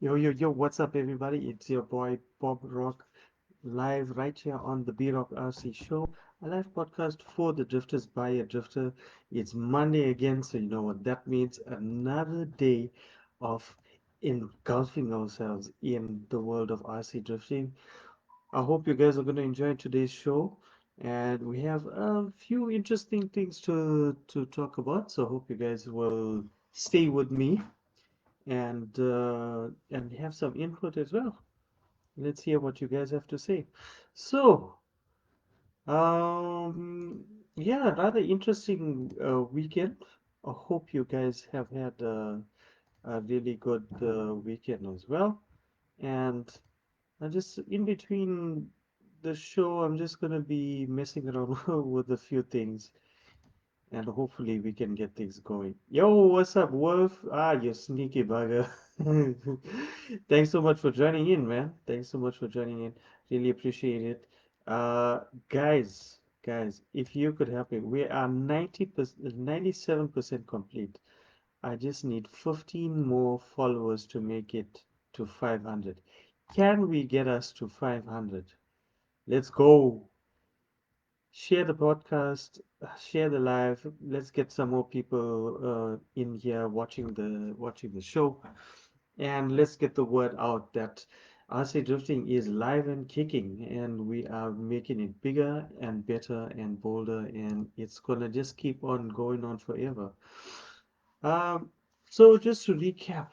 Yo, yo, yo, what's up, everybody? It's your boy Bob Rock, live right here on the B Rock RC Show, a live podcast for the drifters by a drifter. It's Monday again, so you know what that means. Another day of engulfing ourselves in the world of RC drifting. I hope you guys are going to enjoy today's show, and we have a few interesting things to talk about, so I hope you guys will stay with me and have some input as well. Let's hear what you guys have to say. So, um, yeah, rather interesting weekend. I hope you guys have had a really good weekend as well. And I just in between the show, I'm just gonna be messing around with a few things and hopefully we can get things going. Yo, what's up, Wolf? Ah, you sneaky bugger. Thanks so much for joining in, man. Thanks so much for joining in. Really appreciate it. Guys, if you could help me, we are 90%, 97% complete. I just need 15 more followers to make it to 500. Can we get us to 500? Let's go. Share the podcast, share the live. Let's get some more people in here watching the show, and let's get the word out that RC Drifting is live and kicking, and we are making it bigger and better and bolder, and it's gonna just keep on going on forever. Um, so just to recap,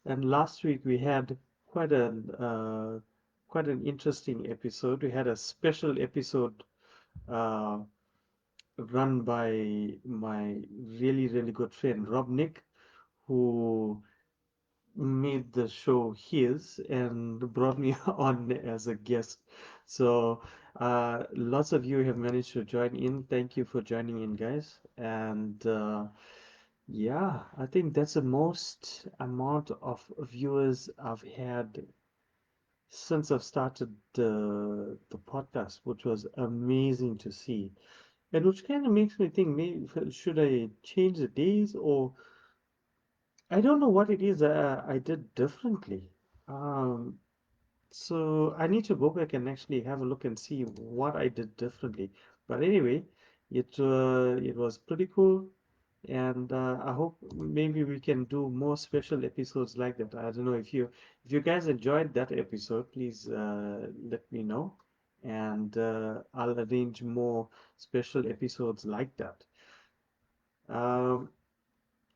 and last week we had quite an uh, quite an interesting episode. We had a special episode uh, run by my really, really good friend Rob Nick, who made the show his and brought me on as a guest. So, lots of you have managed to join in. Thank you for joining in, guys. And yeah, I think that's the most amount of viewers I've had since I've started the podcast, which was amazing to see. And which kind of makes me think, maybe should I change the days or I don't know what it is I did differently. Um, so I need to go back and actually have a look and see what I did differently. But anyway, it was pretty cool, and I hope maybe we can do more special episodes like that. I don't know if you guys enjoyed that episode, please let me know, and I'll arrange more special episodes like that. Um,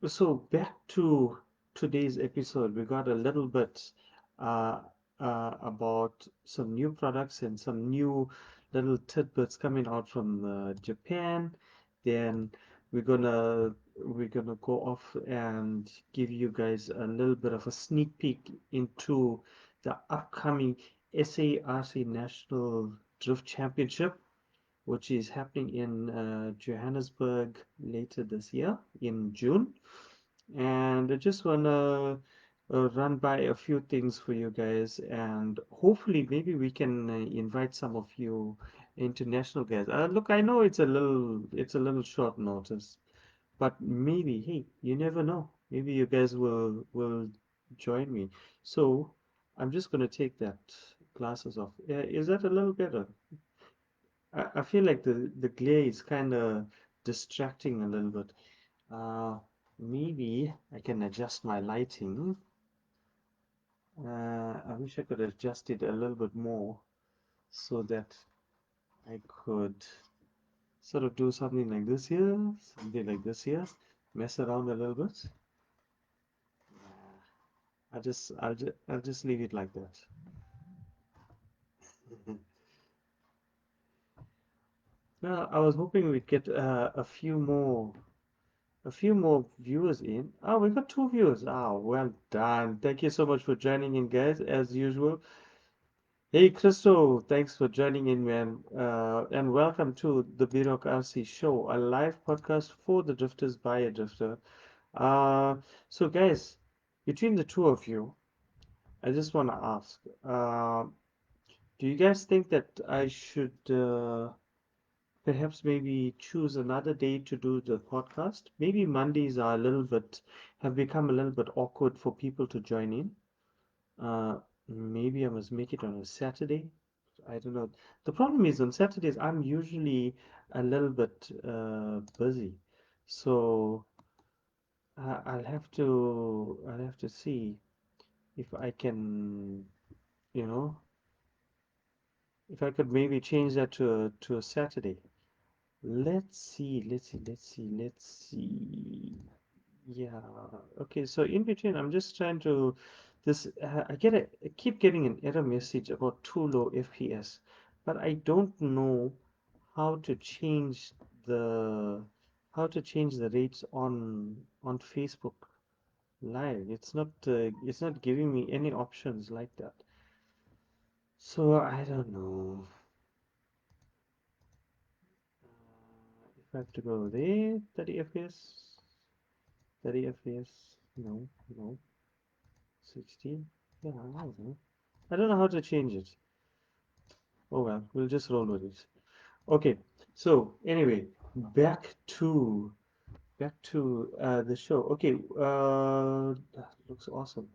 so back to today's episode, we got a little bit uh, about some new products and some new little tidbits coming out from Japan. Then we're gonna we're gonna go off and give you guys a little bit of a sneak peek into the upcoming SARC National Drift Championship, which is happening in Johannesburg later this year in June. And I just wanna run by a few things for you guys, and hopefully maybe we can invite some of you international guys. Look, I know it's a little short notice, but maybe, hey, you never know. Maybe you guys will join me. So I'm just gonna take that glasses off. Is that a little better? I feel like the glare is kind of distracting a little bit. Uh, Maybe I can adjust my lighting. I wish I could adjust it a little bit more so that I could sort of do something like this here, something like this here, mess around a little bit. I'll just leave it like that. Well, I was hoping we'd get a few more viewers in. Oh, we got two viewers. Oh, well done. Thank you so much for joining in, guys, as usual. Hey, Christo, thanks for joining in, man. And welcome to the Birok RC Show, a live podcast for the drifters by a drifter. Uh, so, guys, between the two of you, I just want to ask, do you guys think that I should perhaps maybe choose another day to do the podcast. Maybe Mondays are a little bit, have become a little bit awkward for people to join in. Maybe I must make it on a Saturday. I don't know. The problem is on Saturdays I'm usually a little bit busy, so I'll have to see if I can, you know, if I could maybe change that to a Saturday. Let's see. Yeah. Okay. So in between, I'm just trying to this. I keep getting an error message about too low FPS, but I don't know how to change the the rates on Facebook Live. It's not giving me any options like that. So I don't know. If I have to go there, 30 FPS, 30 FPS. No, no. 16? Yeah, I don't know. I don't know how to change it. Oh well, we'll just roll with it. Okay, so anyway, back to the show. Okay, that looks awesome.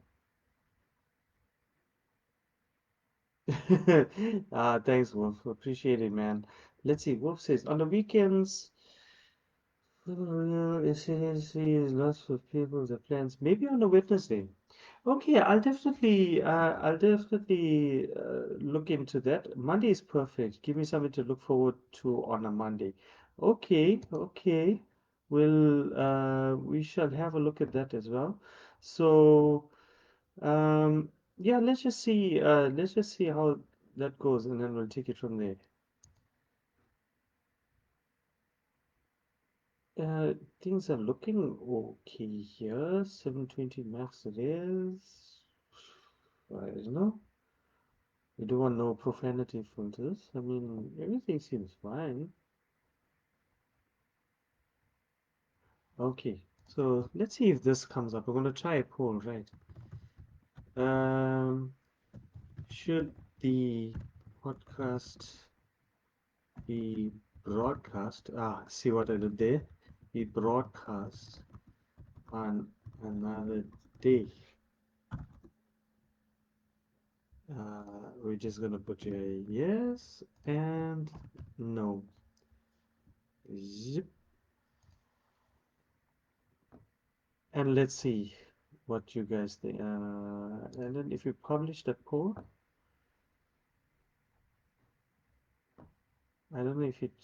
Thanks, Wolf. Appreciate it, man. Let's see. Wolf says on the weekends, it is lots of people, the plans. Maybe on a Wednesday. Okay, I'll definitely look into that. Monday is perfect. Give me something to look forward to on a Monday. Okay, okay. We shall have a look at that as well. So, yeah, let's just see how that goes, and then we'll take it from there. Uh, Things are looking okay here. 720 max it is. I don't know. We don't want no profanity filters. I mean, everything seems fine. Okay, so let's see if this comes up. We're going to try a poll, right? Um, should the podcast be broadcast? Ah, see what I did there? Be broadcast on another day. We're just gonna put a yes and no. Zip. And let's see what you guys think. And then if you publish that poll, I don't know if it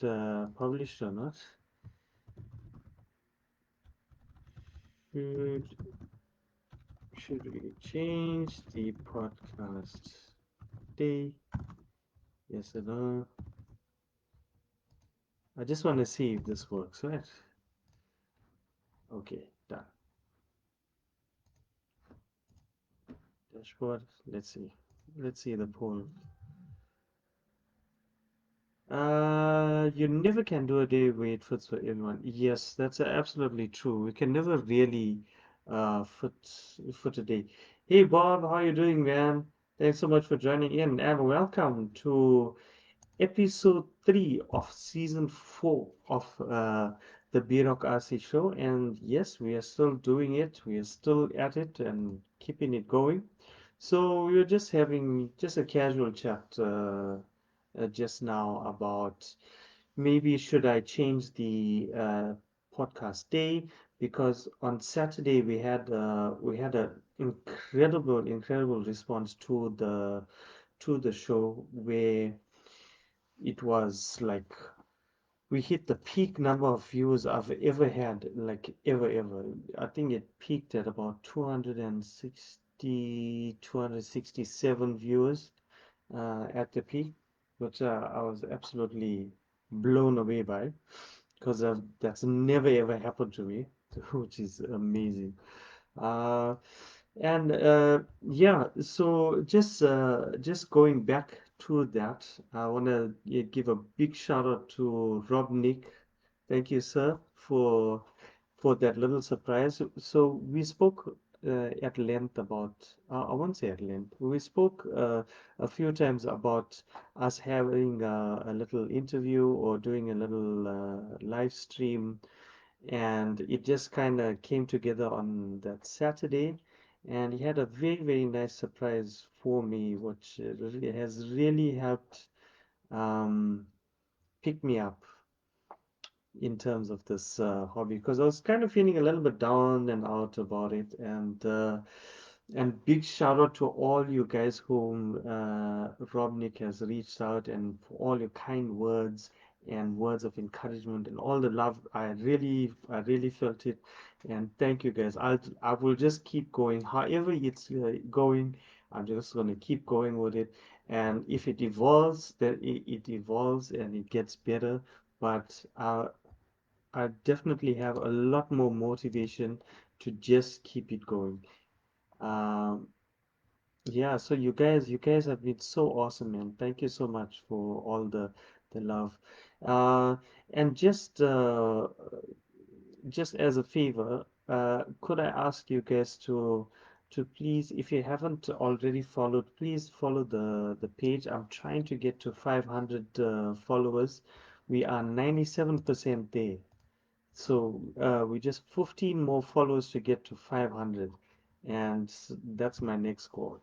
published or not. Should should we change the podcast day? Yes or no? I just want to see if this works, right? Okay, done. Dashboard. Let's see. Let's see the poll. You never can do a day where it fits for everyone. Yes, that's absolutely true. We can never really fit a day. Hey Bob, how you doing, man? Thanks so much for joining in, and welcome to episode 3 of season 4 of the B-Rock RC show. And yes, we are still doing it. We are still at it and keeping it going. So we were just having just a casual chat just now about maybe should I change the podcast day because on Saturday we had an incredible response to the show where it was like we hit the peak number of views I've ever had, like ever. I think it peaked at about 267 viewers at the peak, which I was absolutely blown away by because that's never ever happened to me, which is amazing. Uh, and yeah, so just going back to that, I want to give a big shout out to Rob Nick. Thank you, sir, for that little surprise. So we spoke at length about, I won't say at length, we spoke a few times about us having a little interview or doing a little live stream, and it just kind of came together on that Saturday. And he had a very, very nice surprise for me, which has really helped um, pick me up in terms of this hobby, because I was kind of feeling a little bit down and out about it. And big shout out to all you guys whom Rob Nick has reached out, and for all your kind words and words of encouragement and all the love. I really felt it, and thank you guys. I will just keep going. However it's going, I'm just gonna keep going with it. And if it evolves, then it evolves and it gets better. But I definitely have a lot more motivation to just keep it going. Um, yeah, so you guys have been so awesome, man. Thank you so much for all the love. Uh, and just as a favor, could I ask you guys to please, if you haven't already followed, please follow the page. I'm trying to get to 500 followers. We are 97% there. So we just 15 more followers to get to 500, and that's my next goal.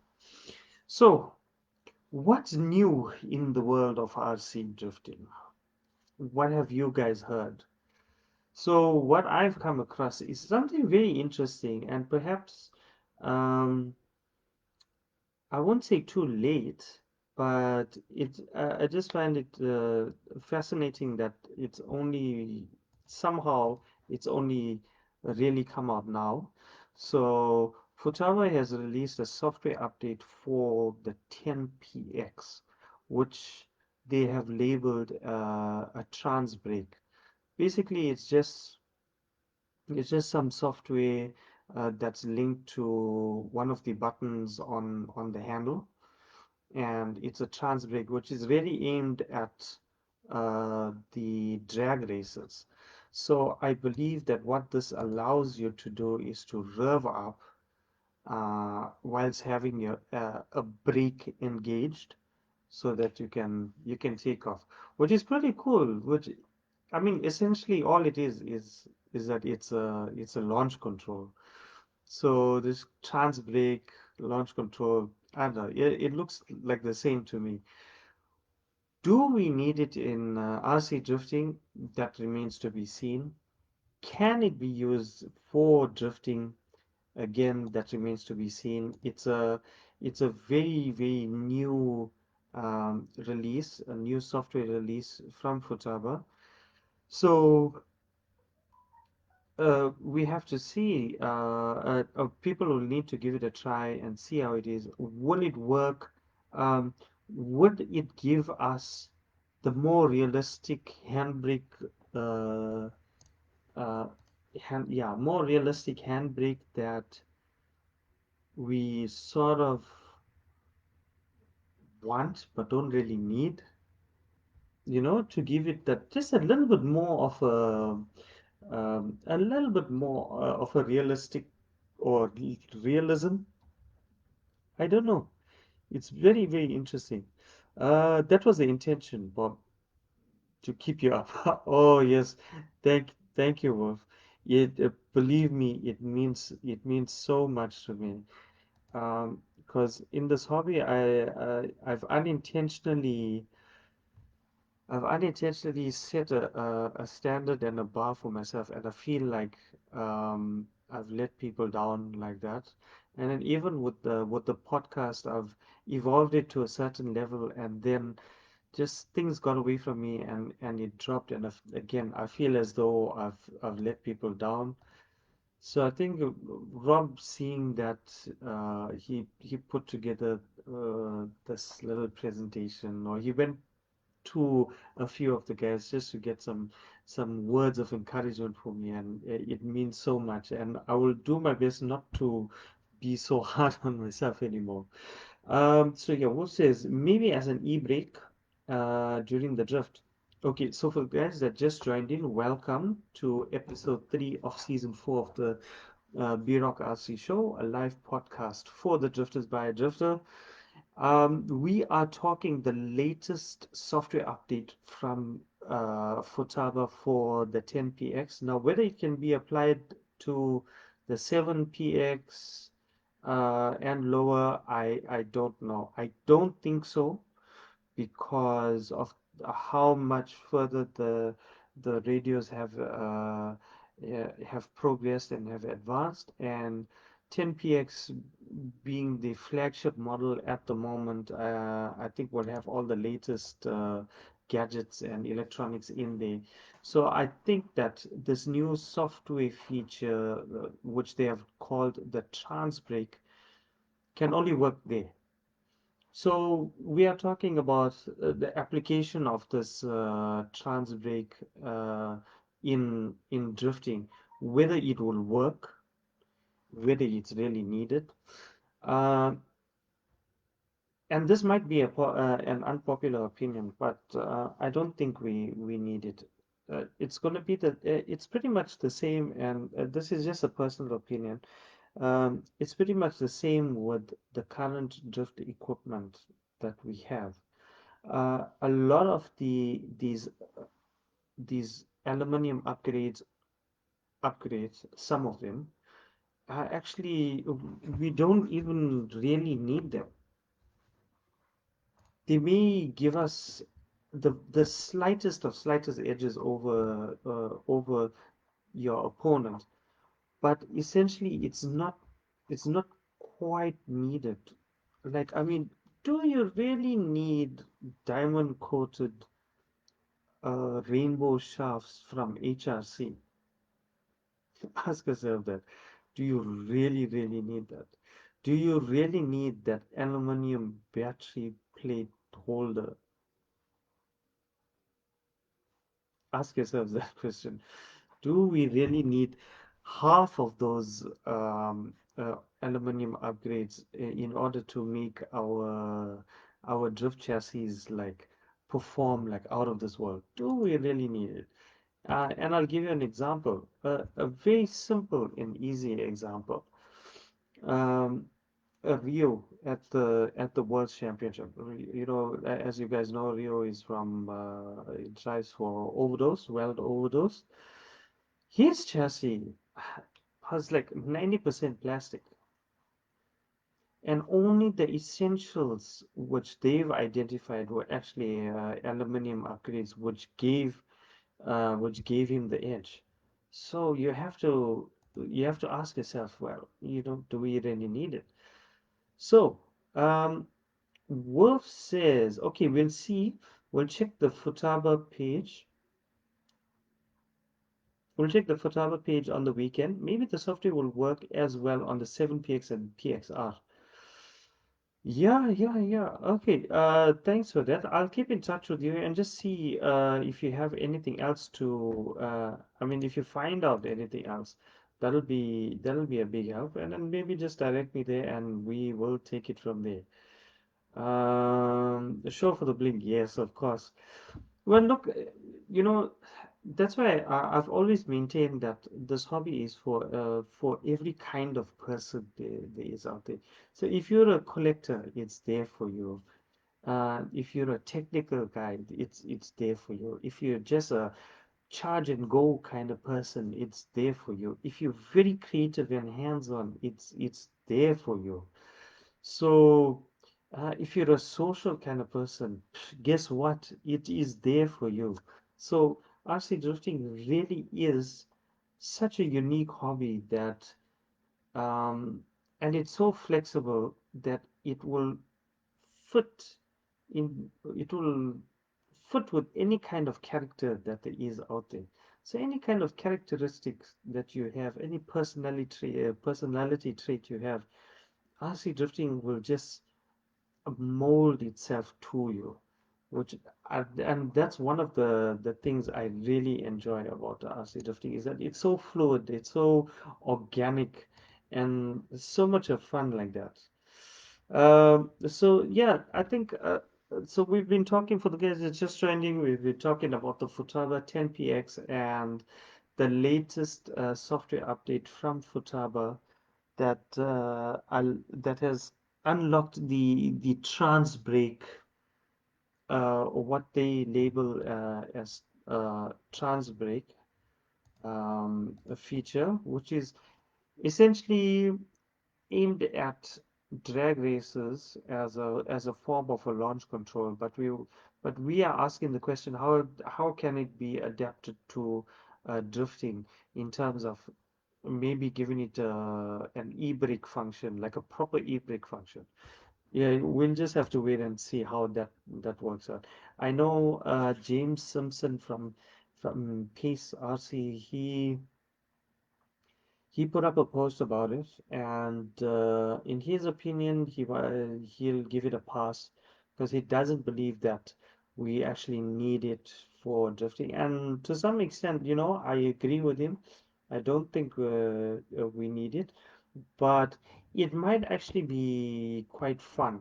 So, what's new in the world of RC drifting? What have you guys heard? So, what I've come across is something very interesting, and perhaps um, I won't say too late, but I just find it fascinating that it's only somehow it's only really come out now. So Futaba has released a software update for the 10PX, which they have labeled a trans break. Basically, it's just some software that's linked to one of the buttons on the handle, and it's a trans brake which is really aimed at the drag races. So I believe that what this allows you to do is to rev up whilst having a brake engaged, so that you can take off, which is pretty cool. Which I mean, essentially all it is that it's a launch control. So this trans brake launch control, I don't know, it looks like the same to me. Do we need it in RC drifting? That remains to be seen. Can it be used for drifting? Again, that remains to be seen. It's a very, very new release, a new software release from Futaba. So we have to see. People will need to give it a try and see how it is. Will it work? Um, would it give us the more realistic handbrake, uh, uh, yeah, more realistic handbrake that we sort of want but don't really need? You know, to give it that just a little bit more of a little bit more of a realistic or realism. I don't know. It's very, very interesting. That was the intention, Bob, to keep you up. Oh yes, thank you, Wolf. Believe me, it means so much to me. Because in this hobby, I've unintentionally set a standard and a bar for myself, and I feel like I've let people down like that. And then even with the podcast, I've evolved it to a certain level, and then just things got away from me, and it dropped. And again, I feel as though I've let people down. So I think Rob, seeing that, he put together this little presentation, or he went to a few of the guys just to get some words of encouragement for me, and it means so much. And I will do my best not to be so hard on myself anymore. So yeah, what says maybe as an e-brake during the drift. Okay, so for guys that just joined in, welcome to episode 3 of season 4 of the B-Rock RC Show, a live podcast for the drifters by a drifter. We are talking the latest software update from Futaba for the 10PX. Now, whether it can be applied to the 7PX and lower, I don't know. I don't think so because of how much further the radios have progressed and have advanced, and 10PX being the flagship model at the moment, I think will have all the latest gadgets and electronics in there. So I think that this new software feature, which they have called the Trans Brake, can only work there. So we are talking about the application of this trans brake in drifting, whether it will work, whether it's really needed. Uh, and this might be an unpopular opinion, but I don't think we need it. It's going to be it's pretty much the same, and this is just a personal opinion. It's pretty much the same with the current drift equipment that we have. A lot of these aluminum upgrades, some of them are actually we don't even really need them. They may give us the slightest of slightest edges over your opponent, but essentially it's not quite needed. Like, I mean, do you really need diamond coated rainbow shafts from HRC? Ask yourself that. Do you really, really need that? Do you really need that aluminum battery plate holder? Ask yourself that question. Do we really need half of those aluminum upgrades in order to make our drift chassis like perform like out of this world? Do we really need it? And I'll give you an example, a very simple and easy example. Um, Rio at the World Championship. You know, as you guys know, Rio is from it tries for overdose, World Overdose. His chassis has like 90% plastic, and only the essentials which they've identified were actually aluminum upgrades, which gave him the edge. So you have to ask yourself, well, do we really need it? So, Wolf says, okay, we'll see. We'll check the Futaba page. We'll check the Futaba page on the weekend. Maybe the software will work as well on the 7PX and PXR. Yeah, yeah, yeah. Okay. Thanks for that. I'll keep in touch with you and just see if you have anything else I mean, if you find out anything else, that'll be a big help. And then maybe just direct me there and we will take it from there. The show for the blink, yes, of course. Well, look, you know, that's why I've always maintained that this hobby is for every kind of person there is out there. So if you're a collector, it's there for you. If you're a technical guy, it's there for you. If you're just a charge and go kind of person, it's there for you. If you're very creative and hands-on, it's there for you. So, if you're a social kind of person, guess what? It is there for you. So, RC drifting really is such a unique hobby um, and it's so flexible that fit it will fit with any kind of character that there is out there. So, any kind of characteristics that you have, any personality trait you have, RC drifting will just mold itself to you, which and that's one of the things I really enjoy about the RC drifting is that it's so fluid, it's so organic, and so much of fun like that. So yeah, I think so. We've been talking for the guys that's just joining. We've been talking about the Futaba 10PX and the latest software update from Futaba that has unlocked the trans break, or what they label as trans break, a feature, which is essentially aimed at drag races as a form of a launch control. But we are asking the question, how can it be adapted to drifting in terms of maybe giving it an e-brake function, like a proper e-brake function. Yeah, we'll just have to wait and see how that works out. I know James Simpson from Pace RC, he put up a post about it, and in his opinion, he'll give it a pass because he doesn't believe that we actually need it for drifting. And to some extent, I agree with him. I don't think we need it, but it might actually be quite fun.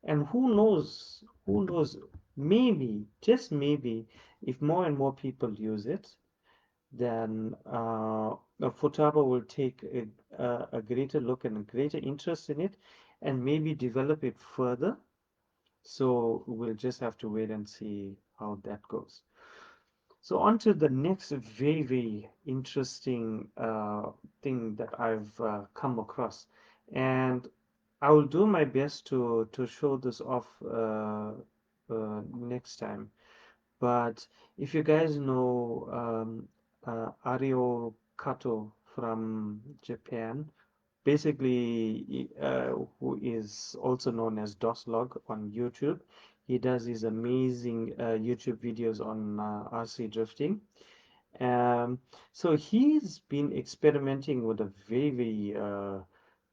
And who knows? Who knows? Maybe, just maybe, if more and more people use it, then Futaba will take a greater look and a greater interest in it and maybe develop it further. So we'll just have to wait and see how that goes. So on to the next very, very interesting thing that I've come across. And I will do my best to show this off next time. But if you guys know Ario Kato from Japan, basically, who is also known as DOSLog on YouTube, he does these amazing YouTube videos on RC drifting. Um, so he's been experimenting with a very, very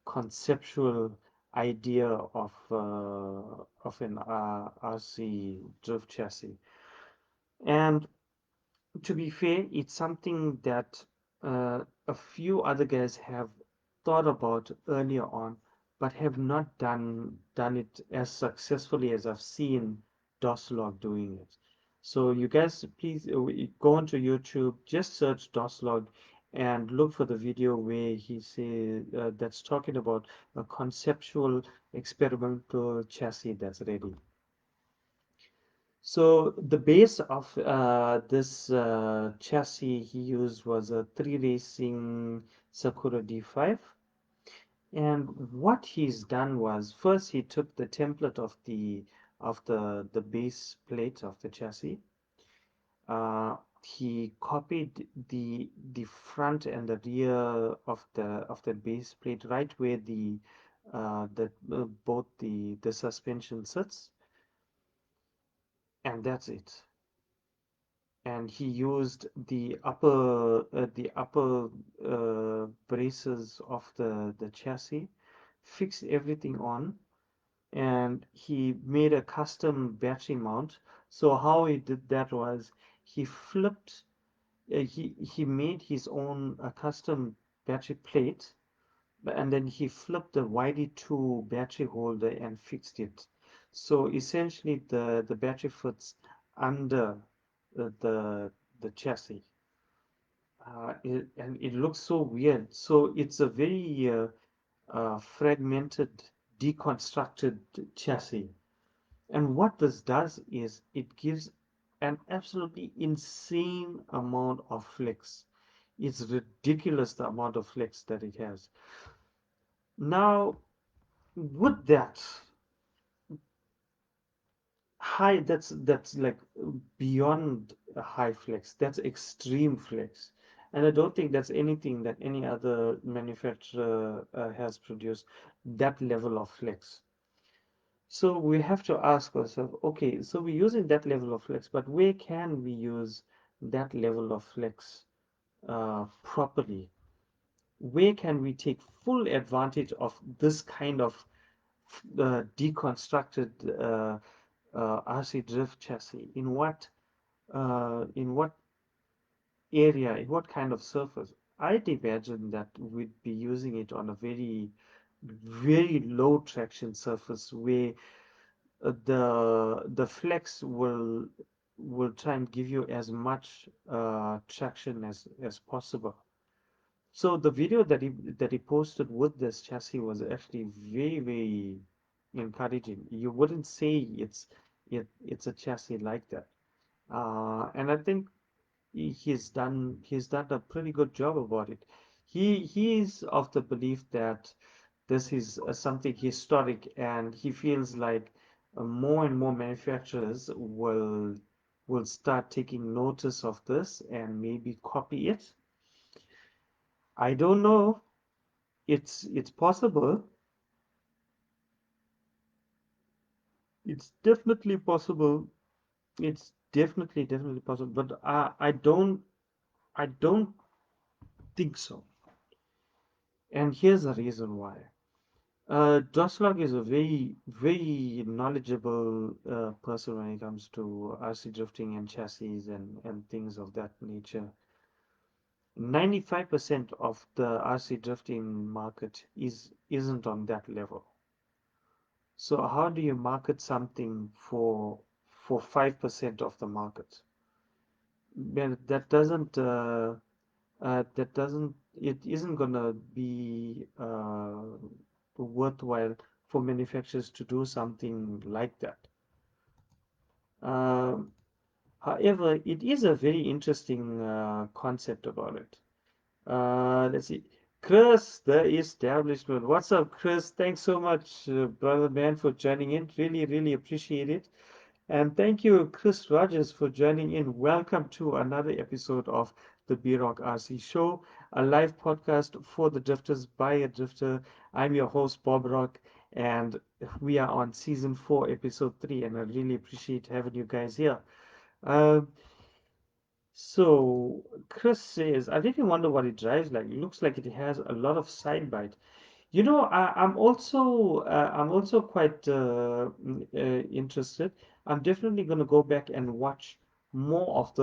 conceptual idea of an RC drift chassis. And to be fair, it's something that a few other guys have thought about earlier on, but have not done it as successfully as I've seen DOSLog doing it. So you guys, please go onto YouTube, just search DOSLog and look for the video where he say that's talking about a conceptual experimental chassis that's ready. So the base of this chassis he used was a 3 Racing Sakura D5. And what he's done was, first he took the template of the base plate of the chassis. He copied the front and the rear of the base plate right where both the suspension sits, and that's it. And he used the upper braces of the chassis, fixed everything on, and he made a custom battery mount. So how he did that was he flipped, he made his own custom battery plate, and then he flipped the YD2 battery holder and fixed it. So essentially, the battery fits under the chassis. And it looks so weird. So it's a very fragmented, deconstructed chassis. And what this does is it gives an absolutely insane amount of flex. It's ridiculous the amount of flex that it has. Now, with that that's like beyond a high flex. That's extreme flex. And I don't think that's anything that any other manufacturer has produced that level of flex. So we have to ask ourselves, okay, so we're using that level of flex, but where can we use that level of flex properly? Where can we take full advantage of this kind of deconstructed RC drift chassis? In what area, in what kind of surface? I'd imagine that we'd be using it on a very, very low traction surface where the flex will try and give you as much traction as possible. So the video that he posted with this chassis was actually very, very encouraging. You wouldn't say it's a chassis like that. And I think he's done a pretty good job about it. He is of the belief that this is something historic, and he feels like more and more manufacturers will start taking notice of this and maybe copy it. I don't know. It's possible. It's definitely possible. It's definitely possible. But I don't think so. And here's the reason why. Joslog is a very knowledgeable person when it comes to RC drifting and chassis and things of that nature. 95% of the RC drifting market isn't on that level. So how do you market something for 5% of the market? Well, it isn't gonna be worthwhile for manufacturers to do something like that. Um, However, it is a very interesting concept about it. Let's see. Chris, the establishment. What's up, Chris? Thanks so much, brother man, for joining in. Really appreciate it. And thank you, Chris Rogers, for joining in. Welcome to another episode of the B Rock RC Show, a live podcast for the drifters by a drifter. I'm your host, Bob Rock, and we are on season 4, episode 3, and I really appreciate having you guys here. Um, so Chris says, I really wonder what it drives like. It looks like it has a lot of side bite. I'm also quite interested. I'm definitely going to go back and watch more of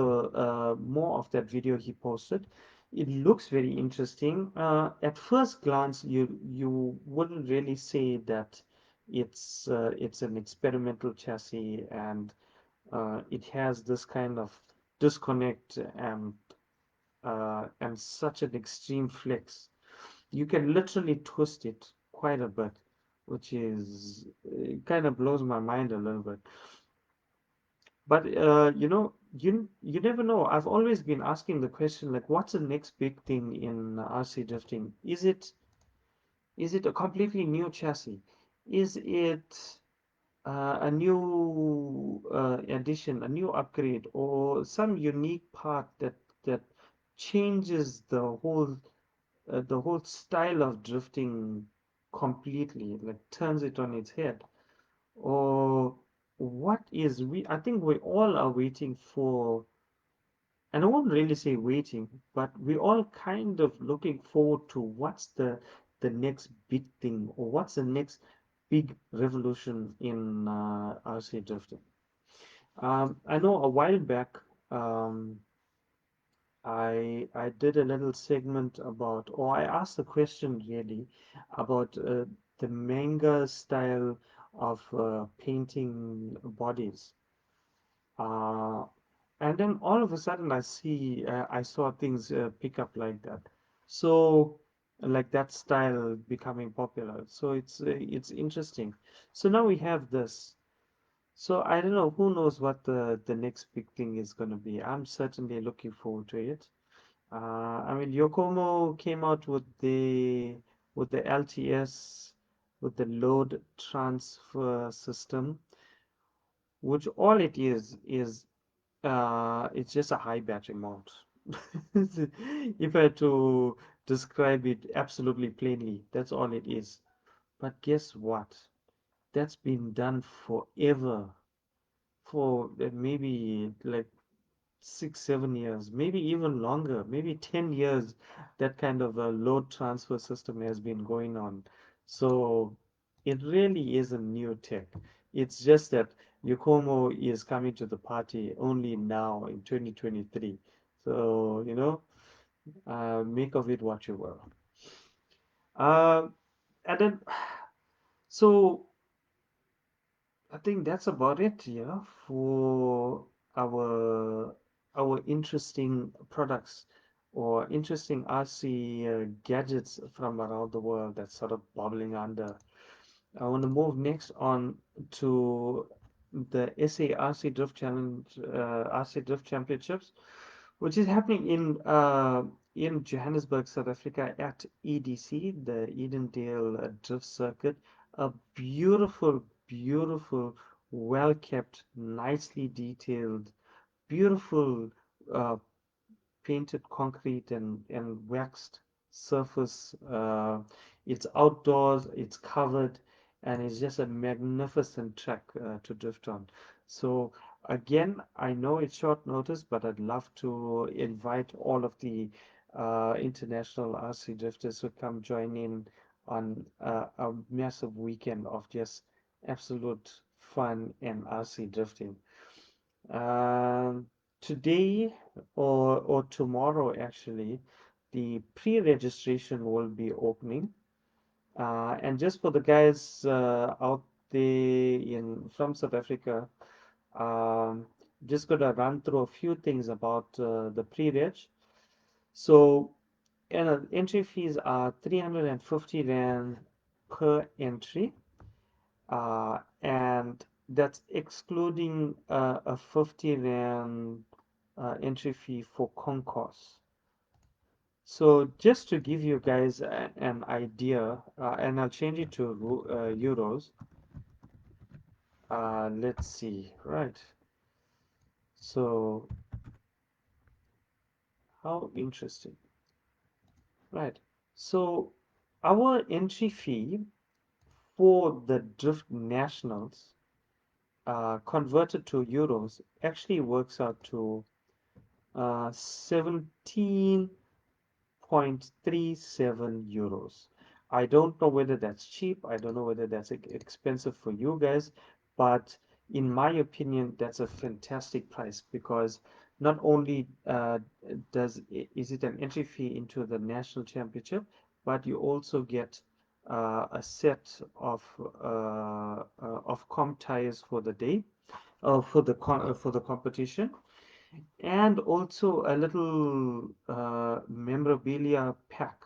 that video he posted. It looks very interesting. At first glance, you wouldn't really say that it's an experimental chassis, and it has this kind of disconnect and such an extreme flex. You can literally twist it quite a bit, which is it kind of blows my mind a little bit. But you never know. I've always been asking the question like, what's the next big thing in RC drifting? Is it a completely new chassis? Is it a new addition, a new upgrade, or some unique part that changes the whole style of drifting completely, like turns it on its head? Or what is I think we all are waiting for, and I won't really say waiting, but we all kind of looking forward to what's the next big thing, or what's the next big revolution in RC drifting. I know a while back, um, I did a little segment about, or I asked a question really about the manga style of painting bodies. Uh, and then all of a sudden I saw things pick up like that. So like that style becoming popular. So it's interesting. So now we have this. So I don't know, who knows what the next big thing is going to be. I'm certainly looking forward to it. I mean, Yokomo came out with the LTS, with the load transfer system, which all it is it's just a high battery mount. If I had to describe it absolutely plainly, that's all it is. But guess what? That's been done forever, for maybe like 6, 7 years, maybe even longer, maybe 10 years, that kind of a load transfer system has been going on. So it really is a new tech. It's just that Yokomo is coming to the party only now in 2023. So, make of it what you will. Uh, and then, so I think that's about it, yeah, for our our interesting products or interesting RC gadgets from around the world that's sort of bubbling under. I want to move next on to the SA RC Drift Challenge, RC Drift Championships, which is happening in Johannesburg, South Africa at EDC, the Edendale Drift Circuit. A beautiful, beautiful, well-kept, nicely detailed, beautiful painted concrete and waxed surface. It's outdoors, it's covered, and it's just a magnificent track to drift on. So again, I know it's short notice, but I'd love to invite all of the international RC drifters to come join in on a massive weekend of just absolute fun and RC drifting. Um, Today or tomorrow, actually, the pre-registration will be opening. And just for the guys out there in from South Africa, um, just gonna run through a few things about the pre-reg. So, entry fees are 350 Rand per entry. And that's excluding a 50 Rand entry fee for concourse. So just to give you guys an idea, and I'll change it to euros. Let's see, right? So how interesting, right? So our entry fee for the Drift Nationals, converted to euros, actually works out to 17.37 euros. I don't know whether that's cheap. I don't know whether that's expensive for you guys, but in my opinion, that's a fantastic price because not only is it an entry fee into the national championship, but you also get a set of comp tires for the day, for the competition, and also a little memorabilia pack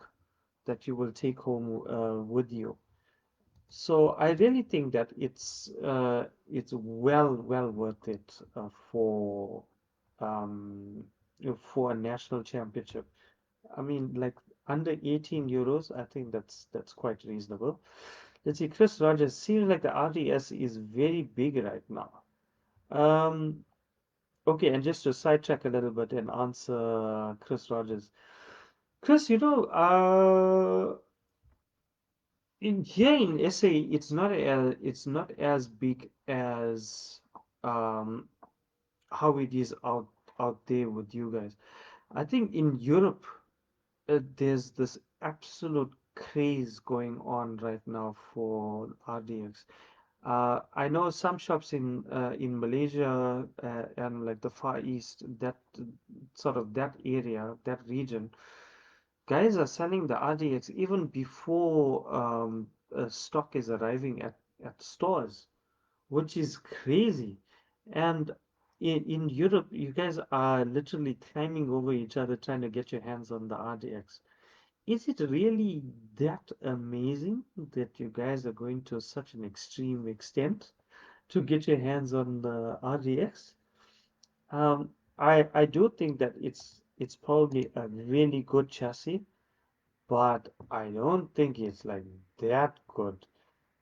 that you will take home with you. So I really think that it's well worth it um, for a national championship. I mean, like under 18 euros, I think that's quite reasonable. Let's see, Chris Rogers seems like the RDS is very big right now. Um, Okay, and just to sidetrack a little bit and answer Chris Rogers. Chris, in here in SA, it's not as big as um how it is out there with you guys. I think in Europe, there's this absolute craze going on right now for RDX. I know some shops in Malaysia and like the Far East, that sort of that area, that region, guys are selling the RDX even before stock is arriving at stores, which is crazy. And in Europe, you guys are literally climbing over each other trying to get your hands on the RDX. Is it really that amazing that you guys are going to such an extreme extent to get your hands on the RDX? I do think that it's probably a really good chassis, but I don't think it's like that good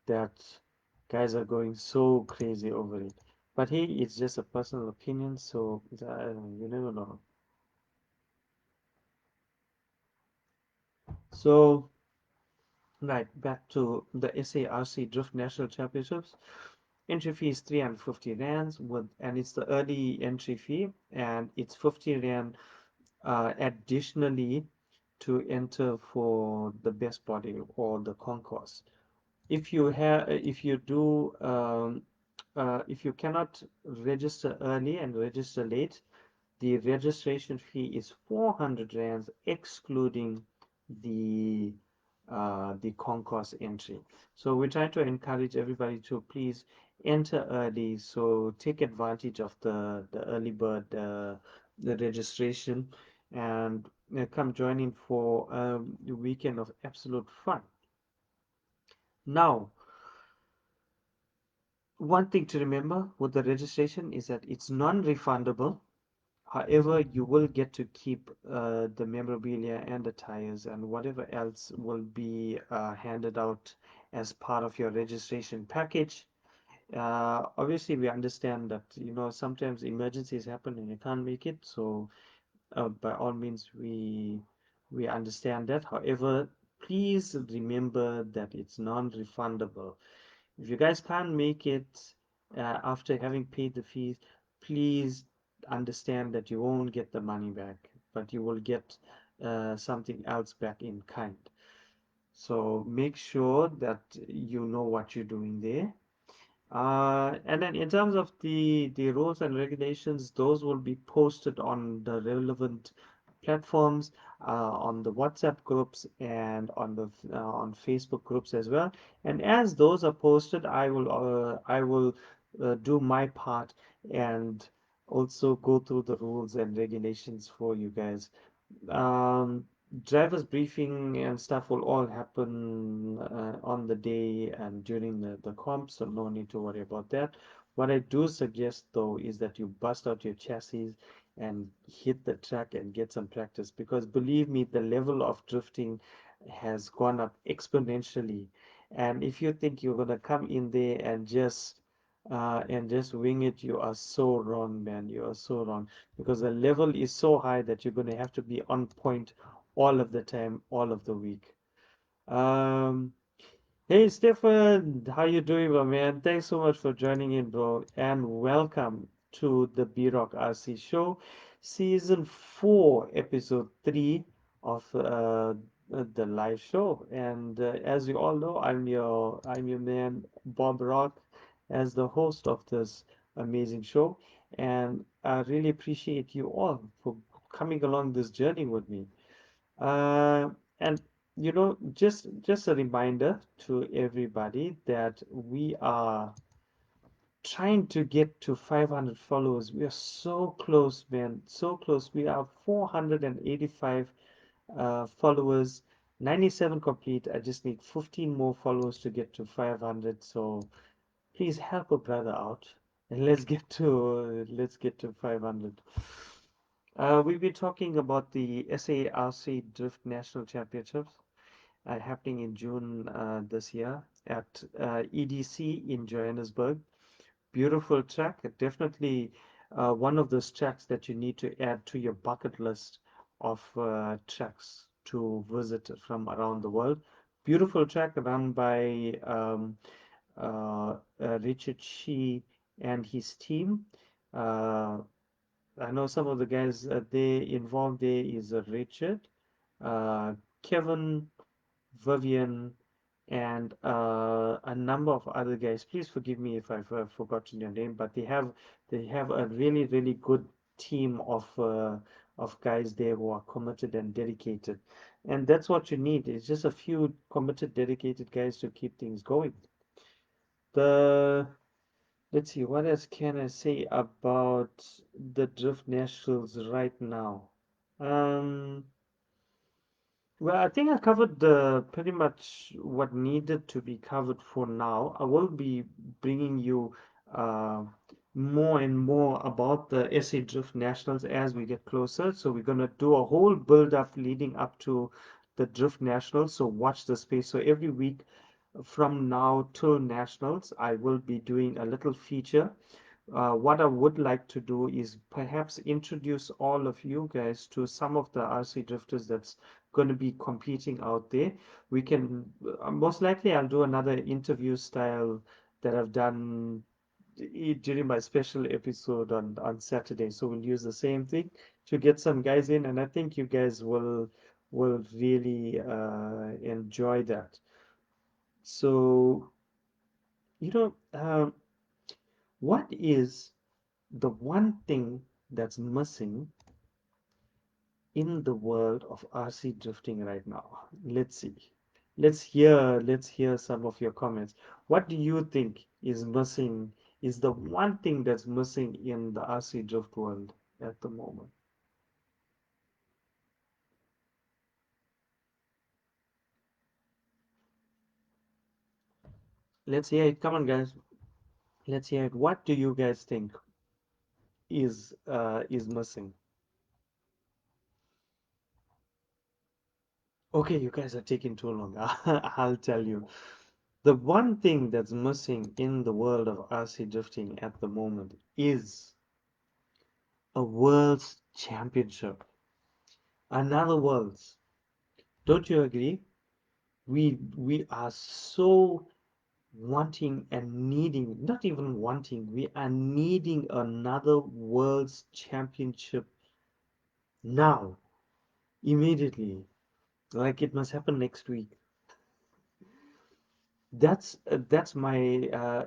that guys are going so crazy over it. But hey, it's just a personal opinion, so you never know. So, right, back to the SARC Drift National Championships. Entry fee is 350 rands and it's the early entry fee, and it's 50 rand additionally to enter for the best body or the concourse. If you cannot register early and register late, the registration fee is 400 rands, excluding the the concourse entry. So we're trying to encourage everybody to please, enter early, so take advantage of the early bird the registration, and come join in for a weekend of absolute fun. Now, one thing to remember with the registration is that it's non-refundable. However, you will get to keep the memorabilia and the tires and whatever else will be handed out as part of your registration package. Obviously, we understand that, sometimes emergencies happen and you can't make it. So, by all means, we understand that. However, please remember that it's non-refundable. If you guys can't make it after having paid the fees, please understand that you won't get the money back, but you will get something else back in kind. So make sure that you know what you're doing there. And then in terms of the rules and regulations, those will be posted on the relevant platforms, on the WhatsApp groups and on Facebook groups as well. And as those are posted, I will do my part and also go through the rules and regulations for you guys. Um, Driver's briefing and stuff will all happen on the day and during the comp, so no need to worry about that. What I do suggest though is that you bust out your chassis and hit the track and get some practice, because believe me, the level of drifting has gone up exponentially. And if you think you're gonna come in there and just wing it, you are so wrong, man. You are so wrong, because the level is so high that you're going to have to be on point all of the time, all of the week. Um, Hey Stefan, how you doing, my man? Thanks so much for joining in, bro, and welcome to the B-Rock RC Show, Season 4, Episode 3 of the live show. And as you all know, I'm your man, Bob Rock, as the host of this amazing show. And I really appreciate you all for coming along this journey with me. And just a reminder to everybody that we are trying to get to 500 followers. We are so close, man, so close. We are 485 followers, 97 complete. I just need 15 more followers to get to 500. So please help a brother out and let's get to 500. We'll be talking about the SARC Drift National Championships happening in June this year at EDC in Johannesburg. Beautiful track. Definitely one of those tracks that you need to add to your bucket list of tracks to visit from around the world. Beautiful track run by Richard Shee and his team. Uh, I know some of the guys they involved there is Richard, Kevin, Vivian, and a number of other guys. Please forgive me if I've forgotten your name, but they have a really really good team of guys there who are committed and dedicated, and that's what you need. It's just a few committed, dedicated guys to keep things going. The Let's see, what else can I say about the Drift Nationals right now? Um, well, I think I covered pretty much what needed to be covered for now. I will be bringing you uh, more and more about the SA Drift Nationals as we get closer. So we're gonna do a whole build up leading up to the Drift Nationals. So watch the space. So every week from now till Nationals, I will be doing a little feature. What I would like to do is perhaps introduce all of you guys to some of the RC drifters that's going to be competing out there. We can most likely I'll do another interview style that I've done during my special episode on Saturday. So we'll use the same thing to get some guys in, and I think you guys will really enjoy that. So, what is the one thing that's missing in the world of RC drifting right now? Let's see. let's hear some of your comments. What do you think is missing, is the one thing that's missing in the RC Drift world at the moment? Let's hear it. Come on, guys. Let's hear it. What do you guys think is missing? Okay, you guys are taking too long. I'll tell you. The one thing that's missing in the world of RC drifting at the moment is a world's championship. Another world's. Don't you agree? We are so wanting and needing, not even wanting, we are needing another world's championship now, immediately. Like it must happen next week. That's my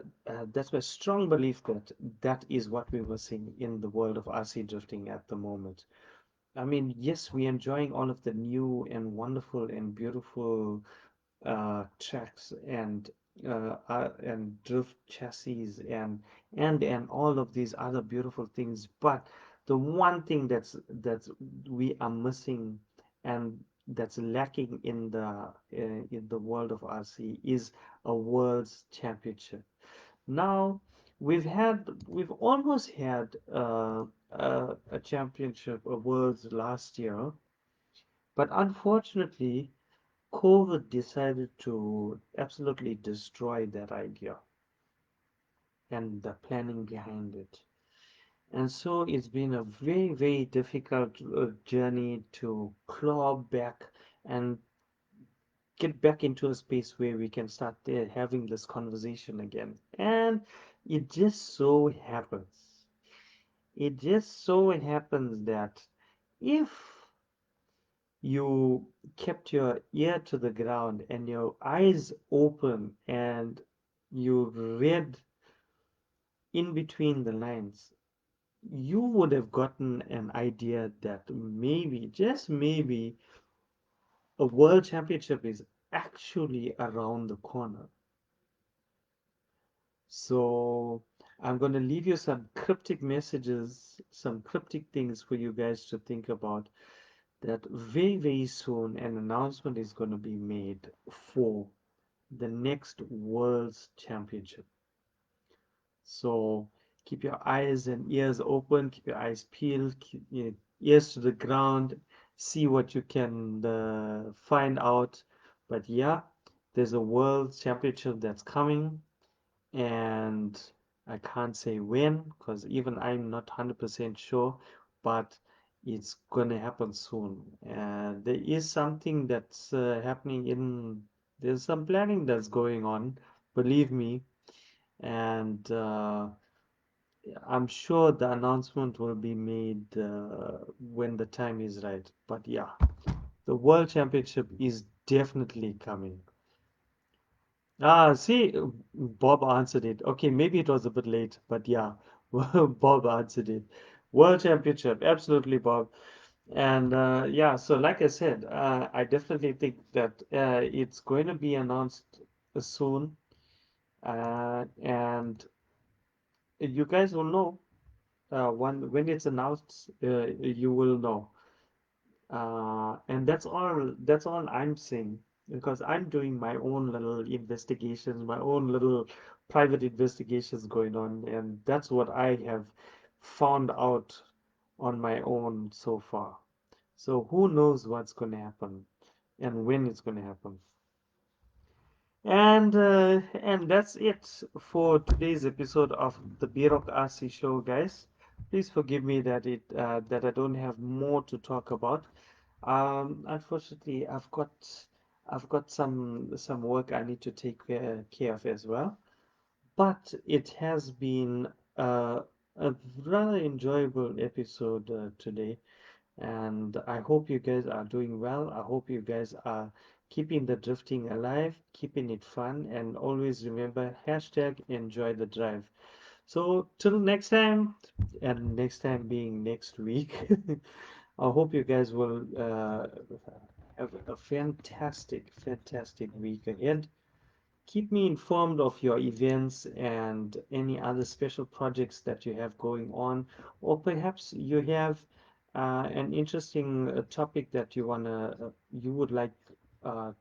strong belief that that is what we were seeing in the world of RC drifting at the moment. I mean, yes, we're enjoying all of the new and wonderful and beautiful tracks and drift chassis and all of these other beautiful things. But the one thing that's we are missing and that's lacking in the world of RC is a world's championship. Now we've almost had a championship, a world's last year, but unfortunately COVID decided to absolutely destroy that idea and the planning behind it. And so it's been a very, very difficult journey to claw back and get back into a space where we can start having this conversation again. And it just so happens, it just so happens that if you kept your ear to the ground and your eyes open and you read in between the lines, you would have gotten an idea that maybe, just maybe, a world championship is actually around the corner. So I'm going to leave you some cryptic messages, some cryptic things for you guys to think about. That very, very soon an announcement is going to be made for the next World's Championship. So keep your eyes and ears open, keep your eyes peeled, keep your ears to the ground, see what you can find out. But yeah, there's a World Championship that's coming, and I can't say when because even I'm not 100% sure, but it's gonna happen soon. And there is something that's happening there's some planning that's going on, believe me, and I'm sure the announcement will be made when the time is right. But yeah, the World Championship is definitely coming. Ah, see, Bob answered it. Okay, maybe it was a bit late, but yeah, Bob answered it. World Championship, absolutely, Bob. And yeah, so like I said, I definitely think that it's going to be announced soon, and you guys will know when it's announced. You will know. And that's all I'm saying because I'm doing my own little investigations, my own little private investigations going on, and that's what I have found out on my own so far. So who knows what's going to happen and when it's going to happen. And that's it for today's episode of the B-Rock RC show, guys. Please forgive me that I don't have more to talk about. Unfortunately, I've got some work I need to take care of as well. But it has been a rather enjoyable episode today, and I hope you guys are doing well. I hope you guys are keeping the drifting alive, keeping it fun, and always remember hashtag enjoy the drive. So till next time, and next time being next week, I hope you guys will Have a fantastic, fantastic week ahead. Keep me informed of your events and any other special projects that you have going on, or perhaps you have an interesting topic that you would like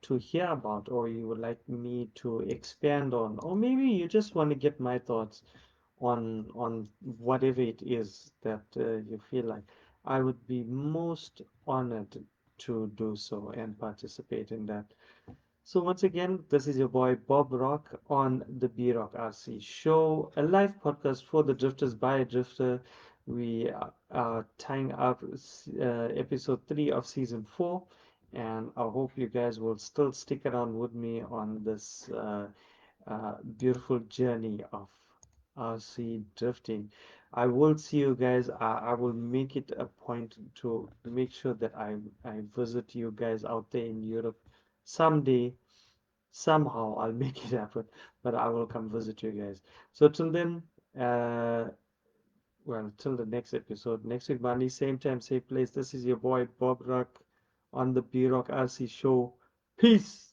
to hear about, or you would like me to expand on, or maybe you just want to get my thoughts on whatever it is that you feel like. I would be most honored to do so and participate in that. So once again, this is your boy Bob Rock on the B Rock RC Show, a live podcast for the drifters by a drifter. We are tying up episode 3 of season 4, and I hope you guys will still stick around with me on this beautiful journey of RC drifting. I will see you guys. I will make it a point to make sure that I visit you guys out there in Europe someday. Somehow I'll make it happen, but I will come visit you guys. So till then, uh, till the next episode, next week, Monday, same time, same place. This is your boy Bob Rock on the B Rock RC Show. Peace.